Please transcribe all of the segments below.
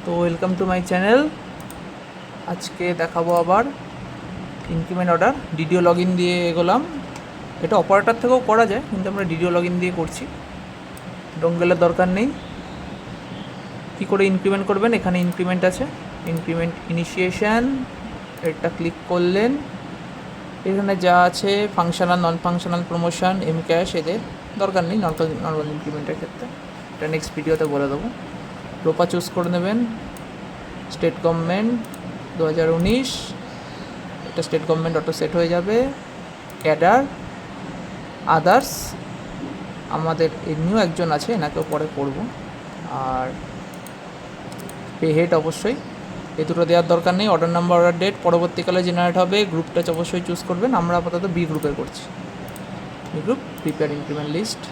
তো welcome to my channel. আজকে দেখাবো আবার increment order. DDO log in দিয়ে এগোলাম। এটা অপারেটর থেকেও করা যায়, কিন্তু আমরা ডিডিও লগ ইন দিয়ে করছি। ডঙ্গেলের দরকার নেই। কী করে ইনক্রিমেন্ট করবেন? এখানে ইনক্রিমেন্ট আছে, ইনক্রিমেন্ট ইনিশিয়েশান, এটা ক্লিক করলেন। এখানে যা আছে ফাংশনাল, নন ফাংশনাল, প্রমোশন, এম ক্যাশ, এদের দরকার নেই নর্মাল ইনক্রিমেন্টের ক্ষেত্রে। এটা নেক্সট ভিডিওতে বলে দেবো। রোপা চুজ করে নেবেন। স্টেট গভর্নমেন্ট 2019, এটা স্টেট গভর্নমেন্ট অটো সেট হয়ে যাবে। ক্যাডার, আদার্স, আমাদের এমনিও একজন আছে, এনাকেও পরে করব। আর পে হেড অবশ্যই, এই দুটো দেওয়ার দরকার নেই। অর্ডার নাম্বার, অর্ডার ডেট পরবর্তীকালে জেনারেট হবে। গ্রুপটা অবশ্যই চুজ করবেন। আমরা আপাতত বি গ্রুপের করছি। B group, prepare increment list.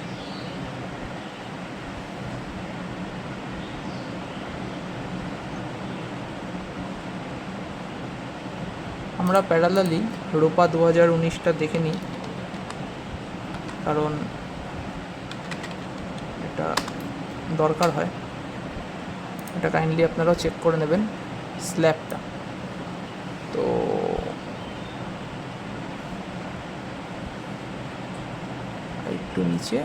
আমরা প্যারালালি রোপা 2019টা দেখে নিই, কারণ এটা দরকার হয়। এটা কাইন্ডলি আপনারাও চেক করে নেবেন স্ল্যাবটা। তো একটু নিচে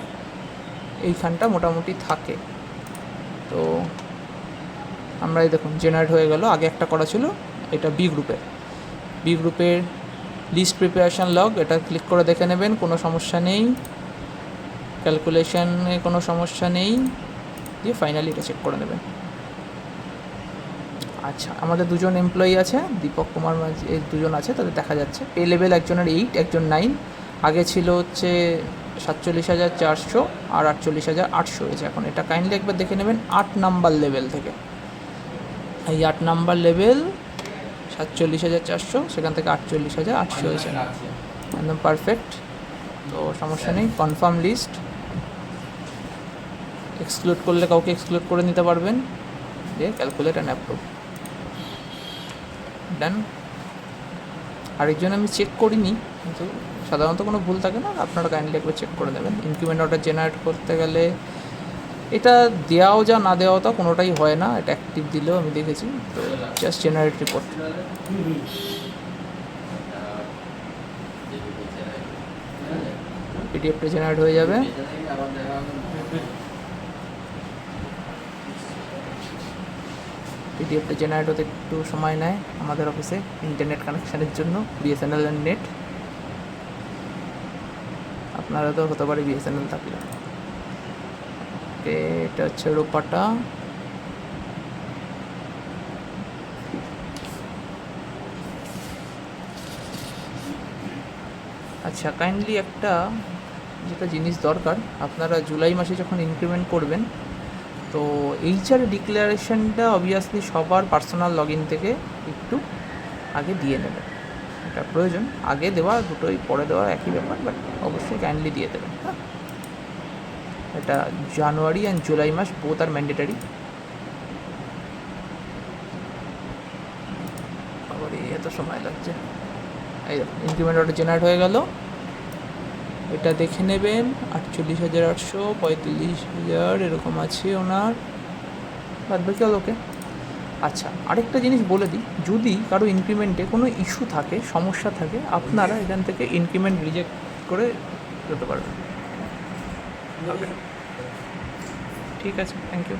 এইখানটা মোটামুটি থাকে। তো আমরা এই দেখুন জেনারেট হয়ে গেল। আগে একটা করা ছিল, এটা বি গ্রুপের লিস্ট প্রিপারেশন লগ। এটা ক্লিক করে দেখে নেবেন, কোনো সমস্যা নেই। ক্যালকুলেশনে কোনো সমস্যা নেই, দিয়ে ফাইনালি এটা চেক করে নেবেন। আচ্ছা, আমাদের দুজন এমপ্লয়ি আছে, দীপক কুমার মাঝি, এই দুজন আছে, তাদের দেখা যাচ্ছে। পে লেভেল একজনের 8, একজন 9। আগে ছিল হচ্ছে 47,400 আর 48,800 হয়েছে এখন। এটা কাইন্ডলি একবার দেখে নেবেন 8 নাম্বার লেভেল থেকে। এই 8 নাম্বার লেভেল 47,400, সেখান থেকে 48,800 হয়েছে, একদম পারফেক্ট। তো সমস্যা নেই। কনফার্ম লিস্ট, এক্সক্লুড করলে কাউকে এক্সক্লুড করে নিতে পারবেন, দিয়ে ক্যালকুলেট অ্যান্ড অ্যাপ্রুভ, ডান। আরেকজন আমি চেক করিনি, কিন্তু সাধারণত কোনো ভুল থাকে না, আপনারা কাইন্ডলি একবার চেক করে নেবেন। ইনক্রিমেন্ট অর্ডার জেনারেট করতে গেলে এটা দেওয়াও যা না দেওয়াও তা কোনোটাই হয় না। এটা অ্যাক্টিভ দিলেও আমি দেখেছি। তো জাস্ট জেনারেট রিপোর্ট, পিডিএফটা জেনারেট হয়ে যাবে। পিডিএফটা জেনারেট হতে একটু সময় নেয় আমাদের অফিসে, ইন্টারনেট কানেকশানের জন্য, বিএসএনএল এর নেট। আপনারা তো হতে পারে বিএসএনএল থাকলে। এটা হচ্ছে রোপাটা। আচ্ছা, কাইন্ডলি একটা যেটা জিনিস দরকার, আপনারা জুলাই মাসে যখন ইনক্রিমেন্ট করবেন, তো এইচআর ডিক্লারেশনটা অবভিয়াসলি সবার পার্সোনাল লগ ইন থেকে একটু আগে দিয়ে নেবেন। এটা প্রয়োজন, আগে দেওয়া দুটোই পরে দেওয়া একই ব্যাপার, বাট অবশ্যই কাইন্ডলি দিয়ে দেবেন। হ্যাঁ, এটা জানুয়ারি অ্যান্ড জুলাই মাস বোথ আর ম্যান্ডেটারি। আবার এত সময় লাগছে। এই ইনক্রিমেন্ট অর্ডার জেনারেট হয়ে গেল। এটা দেখে নেবেন, 48,800, 45,000 এরকম আছে ওনার, বাদ বাকি অল ওকে। আচ্ছা, আরেকটা জিনিস বলে দিই, যদি কারো ইনক্রিমেন্টে কোনো ইস্যু থাকে, সমস্যা থাকে, আপনারা এখান থেকে ইনক্রিমেন্ট রিজেক্ট করে যেতে পারবেন। ওকে, ঠিক আছে, থ্যাংক ইউ।